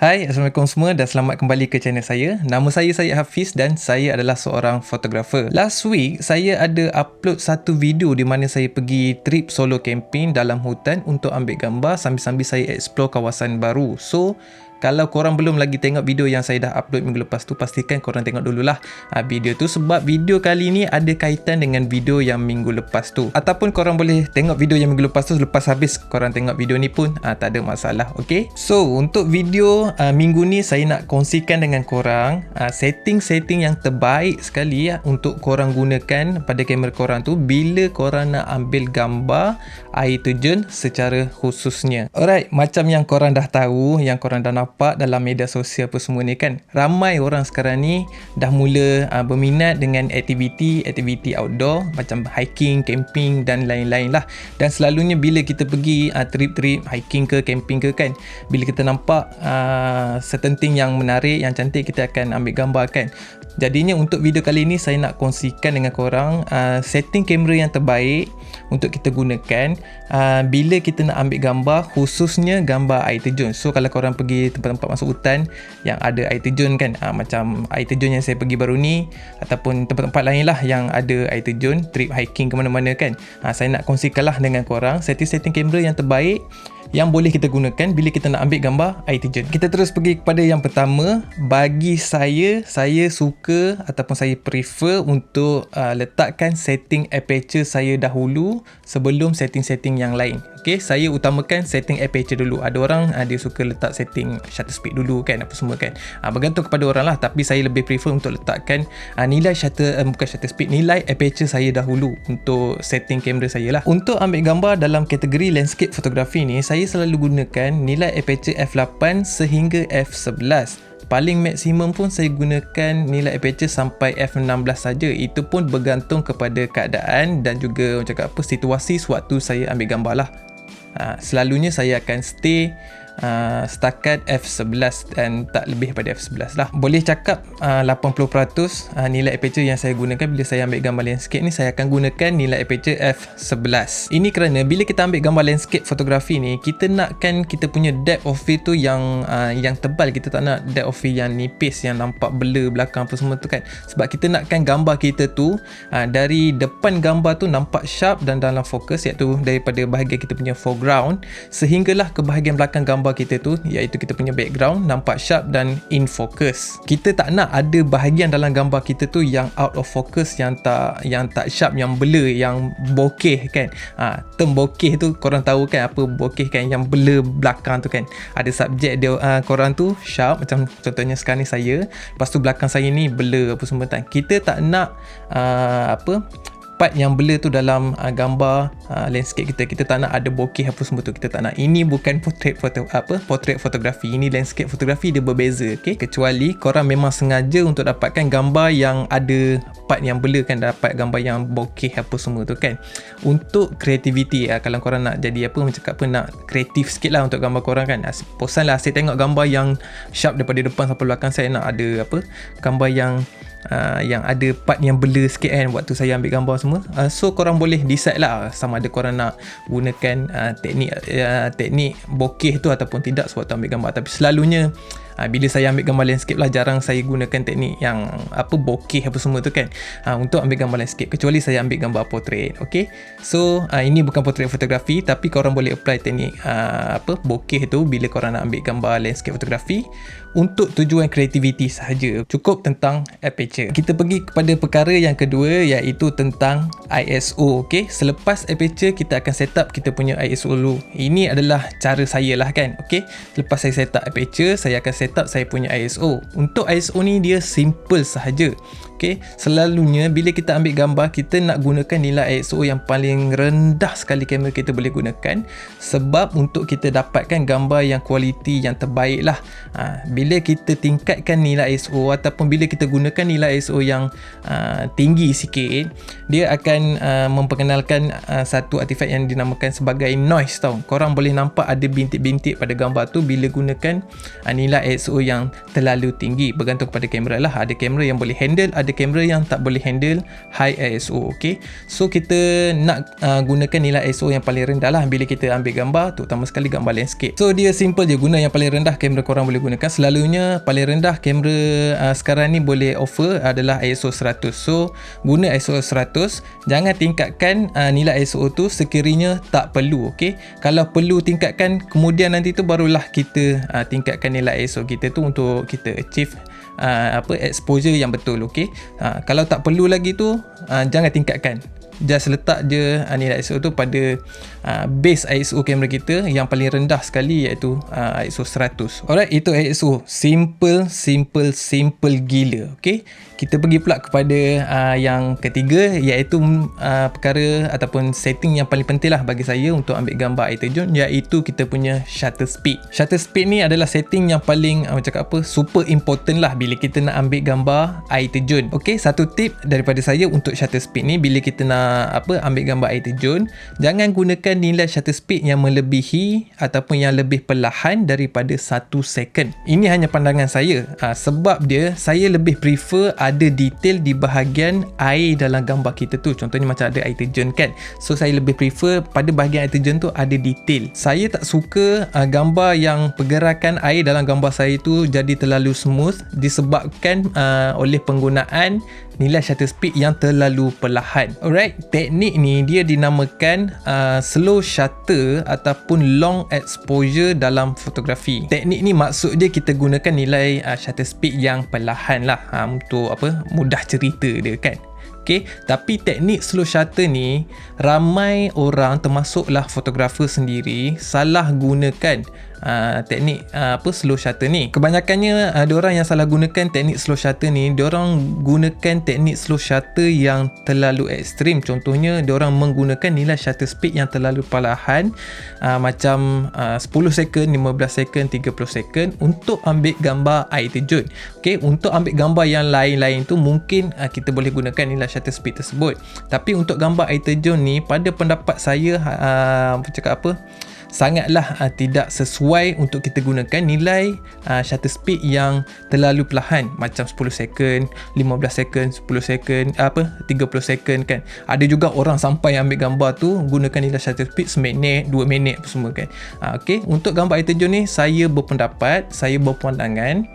Hai, Assalamualaikum semua dan selamat kembali ke channel saya. Nama saya Hafiz dan saya adalah seorang fotografer. Last week, saya ada upload satu video di mana saya pergi trip solo camping dalam hutan untuk ambil gambar sambil-sambil saya explore kawasan baru. So, kalau korang belum lagi tengok video yang saya dah upload minggu lepas tu, pastikan korang tengok dululah video tu, sebab video kali ni ada kaitan dengan video yang minggu lepas tu. Ataupun korang boleh tengok video yang minggu lepas tu, lepas habis korang tengok video ni pun tak ada masalah, okay? So, untuk video minggu ni saya nak kongsikan dengan korang setting-setting yang terbaik sekali untuk korang gunakan pada kamera korang tu bila korang nak ambil gambar air terjun secara khususnya. Alright, macam yang korang dah tahu, yang korang dah nampak dalam media sosial apa semua ni kan, ramai orang sekarang ni dah mula berminat dengan aktiviti outdoor macam hiking, camping dan lain-lain lah. Dan selalunya bila kita pergi trip-trip hiking ke camping ke kan, bila kita nampak certain thing yang menarik, yang cantik, kita akan ambil gambar kan. Jadinya untuk video kali ni saya nak kongsikan dengan korang setting kamera yang terbaik untuk kita gunakan bila kita nak ambil gambar, khususnya gambar air terjun. So kalau korang pergi tempat-tempat masuk hutan yang ada air terjun kan, macam air terjun yang saya pergi baru ni, ataupun tempat-tempat lain lah yang ada air terjun, trip hiking ke mana-mana kan, saya nak kongsikan lah dengan korang setting-setting kamera yang terbaik yang boleh kita gunakan bila kita nak ambil gambar air terjun. Kita terus pergi kepada yang pertama. Bagi saya suka ataupun saya prefer untuk letakkan setting aperture saya dahulu sebelum setting-setting yang lain. Okay, saya utamakan setting aperture dulu. Ada orang dia suka letak setting shutter speed dulu kan, apa semua kan. Bergantung kepada orang lah, tapi saya lebih prefer untuk letakkan nilai bukan shutter speed, nilai aperture saya dahulu untuk setting kamera saya lah. Untuk ambil gambar dalam kategori landscape fotografi ni, saya selalu gunakan nilai aperture f8 sehingga f11. Paling maksimum pun saya gunakan nilai aperture sampai f16 saja. Itu pun bergantung kepada keadaan dan juga orang cakap apa, situasi sewaktu saya ambil gambar lah. Selalunya saya akan stay setakat f11 dan tak lebih pada f11 lah. Boleh cakap 80% nilai aperture yang saya gunakan bila saya ambil gambar landscape ni, saya akan gunakan nilai aperture f11. Ini kerana bila kita ambil gambar landscape fotografi ni, kita nakkan kita punya depth of field tu yang tebal. Kita tak nak depth of field yang nipis, yang nampak blur belakang apa semua tu kan. Sebab kita nakkan gambar kita tu dari depan gambar tu nampak sharp dan dalam fokus, iaitu daripada bahagian kita punya foreground sehinggalah ke bahagian belakang gambar kita tu, iaitu kita punya background, nampak sharp dan in focus. Kita tak nak ada bahagian dalam gambar kita tu yang out of focus, yang tak sharp, yang blur, yang bokeh kan. Term bokeh tu korang tahu kan apa bokeh kan, yang blur belakang tu kan. Ada subjek dia korang tu sharp, macam contohnya sekarang ni saya, lepas tu belakang saya ni blur apa semua kan. Kita tak nak part yang blur tu dalam gambar landscape kita. Kita tak nak ada bokeh apa semua tu, kita tak nak. Ini bukan portrait fotografi, ini landscape fotografi, dia berbeza, okay? Kecuali korang memang sengaja untuk dapatkan gambar yang ada part yang blur kan, dapat gambar yang bokeh apa semua tu kan. Untuk creativity, kalau korang nak jadi nak kreatif sikit lah untuk gambar korang kan, bosan lah saya tengok gambar yang sharp daripada depan sampai belakang. Saya nak ada gambar yang ada part yang blur sikit kan waktu saya ambil gambar semua. So korang boleh decide lah sama ada korang nak gunakan teknik bokeh tu ataupun tidak sewaktu ambil gambar. Tapi selalunya bila saya ambil gambar landscape lah, jarang saya gunakan teknik yang bokeh apa semua tu kan untuk ambil gambar landscape, kecuali saya ambil gambar portrait. Okay, so ini bukan portrait fotografi, tapi korang boleh apply teknik bokeh tu bila korang nak ambil gambar landscape fotografi untuk tujuan kreativiti sahaja. Cukup tentang aperture. Kita pergi kepada perkara yang kedua, iaitu tentang ISO. Okay, selepas aperture kita akan set up kita punya ISO dulu. Ini adalah cara saya lah kan. Okay, lepas saya set up aperture, saya akan set up saya punya ISO. Untuk ISO ni dia simple sahaja. Okay, selalunya bila kita ambil gambar, kita nak gunakan nilai ISO yang paling rendah sekali kamera kita boleh gunakan, sebab untuk kita dapatkan gambar yang kualiti yang terbaik lah. Bila kita tingkatkan nilai ISO ataupun bila kita gunakan nilai ISO yang tinggi sikit, dia akan memperkenalkan satu artifak yang dinamakan sebagai noise tau. Korang boleh nampak ada bintik-bintik pada gambar tu bila gunakan nilai ISO yang terlalu tinggi. Bergantung kepada kamera lah. Ada kamera yang boleh handle, ada kamera yang tak boleh handle high ISO. Okay, so kita nak gunakan nilai ISO yang paling rendah lah bila kita ambil gambar, terutama sekali gambar landscape. So dia simple je, guna yang paling rendah kamera korang boleh gunakan. Selalunya paling rendah kamera sekarang ni boleh offer adalah ISO 100. So guna ISO 100, jangan tingkatkan nilai ISO tu sekiranya tak perlu. Okay, kalau perlu tingkatkan, kemudian nanti tu barulah kita tingkatkan nilai ISO kita tu untuk kita achieve exposure yang betul. Okay, kalau tak perlu lagi tu jangan tingkatkan, just letak je nilai ISO tu pada base ISO kamera kita yang paling rendah sekali, iaitu ISO 100. Alright, itu ISO. Simple gila. Okay, kita pergi pula kepada yang ketiga, iaitu perkara ataupun setting yang paling penting lah bagi saya untuk ambil gambar air terjun, iaitu kita punya shutter speed. Shutter speed ni adalah setting yang paling super important lah bila kita nak ambil gambar air terjun. Okay, satu tip daripada saya untuk shutter speed ni, bila kita nak ambil gambar air terjun, jangan gunakan nilai shutter speed yang melebihi ataupun yang lebih perlahan daripada 1 second. Ini hanya pandangan saya, sebab dia, saya lebih prefer ada detail di bahagian air dalam gambar kita tu. Contohnya macam ada air terjun kan, so saya lebih prefer pada bahagian air terjun tu ada detail. Saya tak suka gambar yang pergerakan air dalam gambar saya tu jadi terlalu smooth disebabkan oleh penggunaan nilai shutter speed yang terlalu perlahan. Alright, teknik ni dia dinamakan slow shutter ataupun long exposure dalam fotografi. Teknik ni maksud dia kita gunakan nilai shutter speed yang perlahan lah, untuk mudah cerita dia kan. Okay, tapi teknik slow shutter ni ramai orang termasuklah fotografer sendiri salah gunakan teknik slow shutter ni. Kebanyakannya ada orang yang salah gunakan teknik slow shutter ni, diorang gunakan teknik slow shutter yang terlalu ekstrim. Contohnya diorang menggunakan nilai shutter speed yang terlalu perlahan, macam 10 second, 15 second, 30 second untuk ambil gambar air terjun. Okay, untuk ambil gambar yang lain-lain tu mungkin kita boleh gunakan nilai shutter speed tersebut, tapi untuk gambar air terjun ni, pada pendapat saya sangatlah tidak sesuai untuk kita gunakan nilai shutter speed yang terlalu perlahan, macam 10 second, 15 second, 10 second, 30 second kan. Ada juga orang sampai ambil gambar tu gunakan nilai shutter speed seminit, 2 minit apa semua kan. Okay, untuk gambar air terjun ni saya berpendapat, saya berpandangan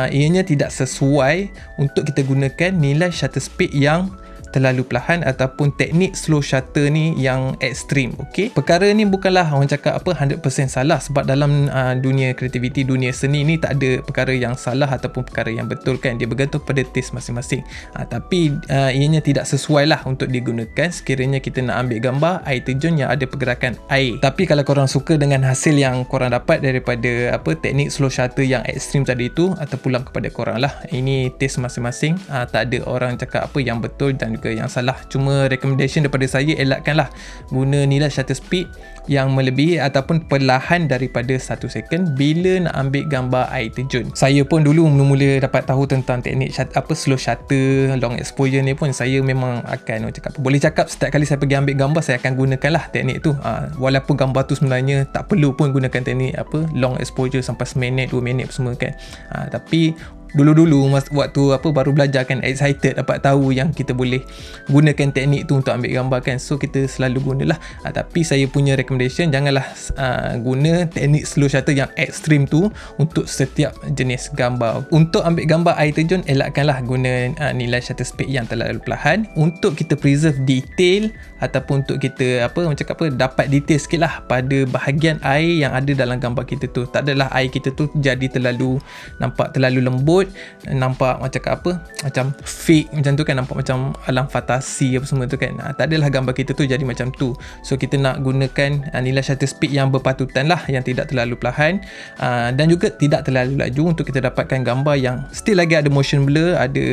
ianya tidak sesuai untuk kita gunakan nilai shutter speed yang terlalu perlahan ataupun teknik slow shutter ni yang ekstrim. Okay, perkara ni bukanlah orang cakap 100% salah, sebab dalam dunia kreativiti, dunia seni ni tak ada perkara yang salah ataupun perkara yang betul kan, dia bergantung pada taste masing-masing. Tapi ianya tidak sesuai lah untuk digunakan sekiranya kita nak ambil gambar air terjun yang ada pergerakan air. Tapi kalau korang suka dengan hasil yang korang dapat daripada teknik slow shutter yang ekstrim tadi tu, atau pulang kepada korang lah, ini taste masing-masing. Tak ada orang cakap apa yang betul dan yang salah. Cuma recommendation daripada saya, elakkanlah guna nilai shutter speed yang melebihi ataupun perlahan daripada 1 second bila nak ambil gambar air terjun. Saya pun dulu mula-mula dapat tahu tentang teknik slow shutter, long exposure ni pun saya memang akan boleh cakap setiap kali saya pergi ambil gambar saya akan gunakan lah teknik tu. Walaupun gambar tu sebenarnya tak perlu pun gunakan teknik long exposure sampai seminit, 2 minit semua kan. Tapi dulu-dulu waktu baru belajar kan, excited dapat tahu yang kita boleh gunakan teknik tu untuk ambil gambar kan, so kita selalu gunalah. Tapi saya punya recommendation, janganlah guna teknik slow shutter yang ekstrim tu untuk setiap jenis gambar. Untuk ambil gambar air terjun, elakkanlah guna nilai shutter speed yang terlalu perlahan untuk kita preserve detail ataupun untuk kita dapat detail sikit lah pada bahagian air yang ada dalam gambar kita tu. Tak adalah air kita tu jadi nampak terlalu lembut, nampak macam fake macam tu kan, nampak macam alam fantasi apa semua tu kan. Tak adalah gambar kita tu jadi macam tu. So kita nak gunakan nilai shutter speed yang berpatutan lah, yang tidak terlalu perlahan dan juga tidak terlalu laju untuk kita dapatkan gambar yang still lagi ada motion blur, ada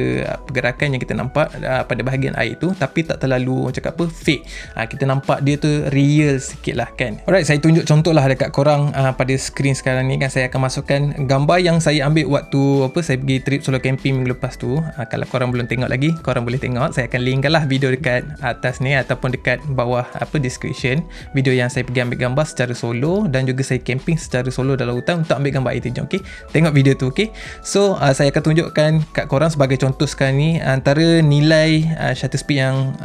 pergerakan yang kita nampak pada bahagian air tu, tapi tak terlalu fake. Kita nampak dia tu real sikit lah kan. Alright, saya tunjuk contoh lah dekat korang pada skrin sekarang ni kan. Saya akan masukkan gambar yang saya ambil waktu saya saya pergi trip solo camping minggu lepas tu. Kalau korang belum tengok lagi, korang boleh tengok. Saya akan linkkan lah video dekat atas ni ataupun dekat bawah description. Video yang saya pergi ambil gambar secara solo dan juga saya camping secara solo dalam hutan untuk ambil gambar air terjun. Okay, tengok video tu. Okay, so saya akan tunjukkan kat korang sebagai contoh sekarang ni antara nilai shutter speed yang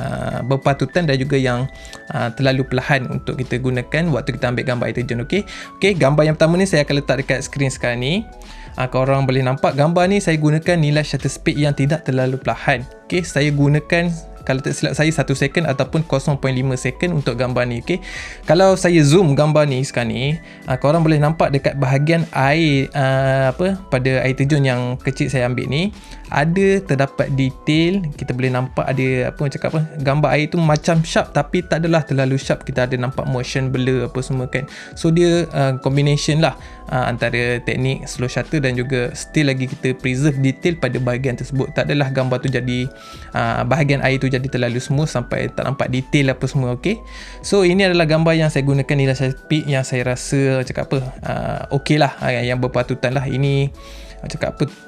berpatutan dan juga yang terlalu perlahan untuk kita gunakan waktu kita ambil gambar air terjun. Okay, gambar yang pertama ni saya akan letak dekat skrin sekarang ni. Korang boleh nampak gambar ni saya gunakan nilai shutter speed yang tidak terlalu perlahan. Okay, saya gunakan, kalau tak silap saya, 1 second ataupun 0.5 second untuk gambar ni. Okay, kalau saya zoom gambar ni sekarang ni, korang boleh nampak dekat bahagian air pada air terjun yang kecil saya ambil ni, ada terdapat detail. Kita boleh nampak ada gambar air tu macam sharp tapi tak adalah terlalu sharp. Kita ada nampak motion blur apa semua kan. So dia combination lah antara teknik slow shutter dan juga still lagi kita preserve detail pada bahagian tersebut. Tak adalah gambar tu jadi bahagian air tu jadi terlalu smooth sampai tak nampak detail apa semua. Okay, so ini adalah gambar yang saya gunakan nilai shutter speed yang saya rasa okey lah, yang berpatutan lah. Ini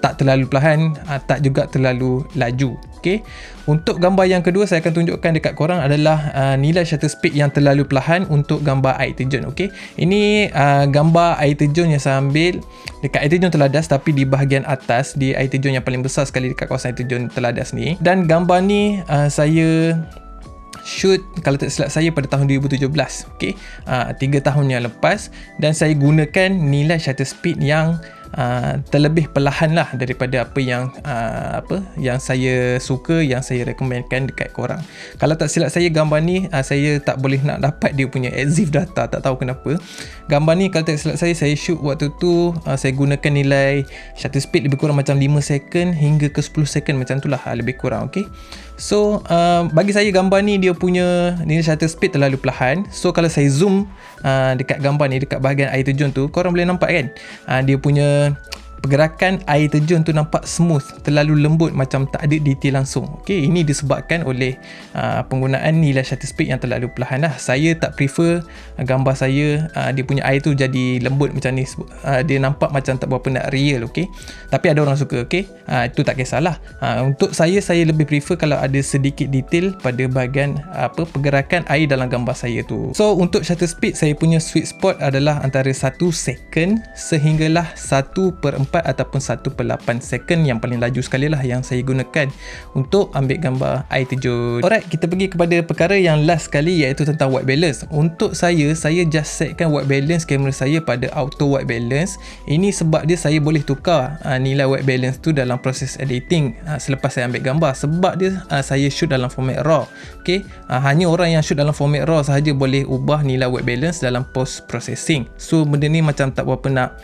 tak terlalu perlahan, tak juga terlalu laju. Okay, untuk gambar yang kedua saya akan tunjukkan dekat korang adalah nilai shutter speed yang terlalu perlahan untuk gambar air terjun. Okay, ini gambar air terjun yang saya ambil dekat air terjun Teladas, tapi di bahagian atas, di air terjun yang paling besar sekali dekat kawasan air terjun Teladas ni. Dan gambar ni saya shoot, kalau tak silap saya, pada tahun 2017. Okay, 3 tahun yang lepas, dan saya gunakan nilai shutter speed yang terlebih perlahan lah daripada apa yang saya suka, yang saya recommendkan dekat korang. Kalau tak silap saya, gambar ni saya tak boleh nak dapat dia punya EXIF data, tak tahu kenapa. Gambar ni kalau tak silap saya shoot waktu tu, saya gunakan nilai shutter speed lebih kurang macam 5 second hingga ke 10 second macam tu lah, lebih kurang. Okay, so bagi saya gambar ni dia punya nilai shutter speed terlalu perlahan. So kalau saya zoom dekat gambar ni, dekat bahagian air terjun tu, korang boleh nampak kan, dia punya pergerakan air terjun tu nampak smooth, terlalu lembut, macam tak ada detail langsung. Okay, ini disebabkan oleh penggunaan nilai shutter speed yang terlalu perlahan lah. Saya tak prefer gambar saya dia punya air tu jadi lembut macam ni, dia nampak macam tak berapa nak real. Okay, tapi ada orang suka. Okay, itu tak kisahlah. Untuk saya lebih prefer kalau ada sedikit detail pada bahagian pergerakan air dalam gambar saya tu. So untuk shutter speed, saya punya sweet spot adalah antara 1 second sehinggalah 1/4 ataupun 1/8 second, yang paling laju sekali lah yang saya gunakan untuk ambil gambar air terjun. Alright, kita pergi kepada perkara yang last sekali, iaitu tentang white balance. Untuk saya just setkan white balance kamera saya pada auto white balance. Ini sebab dia saya boleh tukar nilai white balance tu dalam proses editing selepas saya ambil gambar, sebab dia saya shoot dalam format RAW. Okay, hanya orang yang shoot dalam format RAW sahaja boleh ubah nilai white balance dalam post processing. So benda ni macam tak berapa nak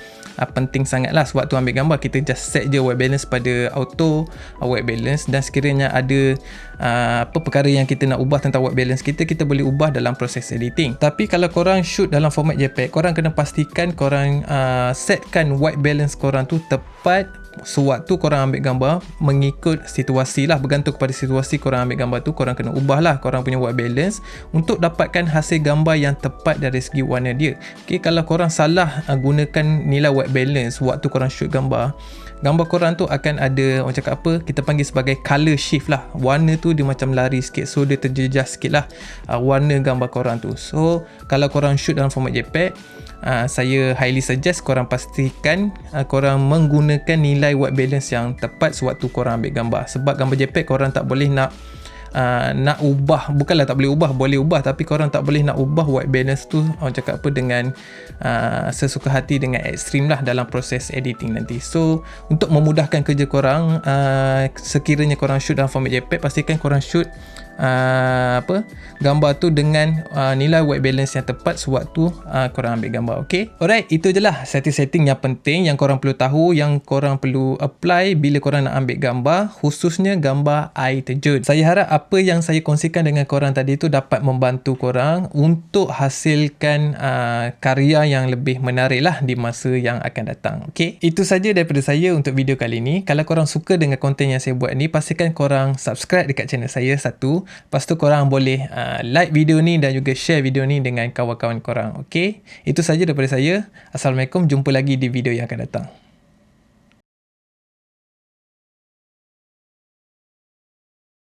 penting sangat lah. Sewaktu ambil gambar, kita just set je white balance pada auto white balance, dan sekiranya ada perkara yang kita nak ubah tentang white balance kita boleh ubah dalam proses editing. Tapi kalau korang shoot dalam format JPEG, korang kena pastikan korang setkan white balance korang tu tepat sewaktu korang ambil gambar, mengikut situasi lah, bergantung kepada situasi korang ambil gambar tu. Korang kena ubah lah korang punya white balance untuk dapatkan hasil gambar yang tepat dari segi warna dia. Okay, kalau korang salah gunakan nilai white balance waktu korang shoot gambar korang tu akan ada, orang cakap kita panggil sebagai color shift lah. Warna tu dia macam lari sikit, so dia terjejas sikit lah warna gambar korang tu. So kalau korang shoot dalam format JPEG, saya highly suggest korang pastikan korang menggunakan nilai white balance yang tepat sewaktu korang ambil gambar. Sebab gambar JPEG korang tak boleh nak ubah, bukanlah tak boleh ubah, boleh ubah, tapi korang tak boleh nak ubah white balance tu, orang cakap dengan sesuka hati, dengan ekstrim lah dalam proses editing nanti. So untuk memudahkan kerja korang, sekiranya korang shoot dalam format JPEG, pastikan korang shoot gambar tu dengan nilai white balance yang tepat sewaktu korang ambil gambar. Okay, alright, itu je lah setting-setting yang penting yang korang perlu tahu, yang korang perlu apply bila korang nak ambil gambar, khususnya gambar air terjun. Saya harap apa yang saya kongsikan dengan korang tadi tu dapat membantu korang untuk hasilkan karya yang lebih menarik lah di masa yang akan datang. Okay, itu saja daripada saya untuk video kali ni. Kalau korang suka dengan konten yang saya buat ni, pastikan korang subscribe dekat channel saya satu. Lepas tu korang boleh like video ni dan juga share video ni dengan kawan-kawan korang. Okay, itu saja daripada saya. Assalamualaikum, jumpa lagi di video yang akan datang.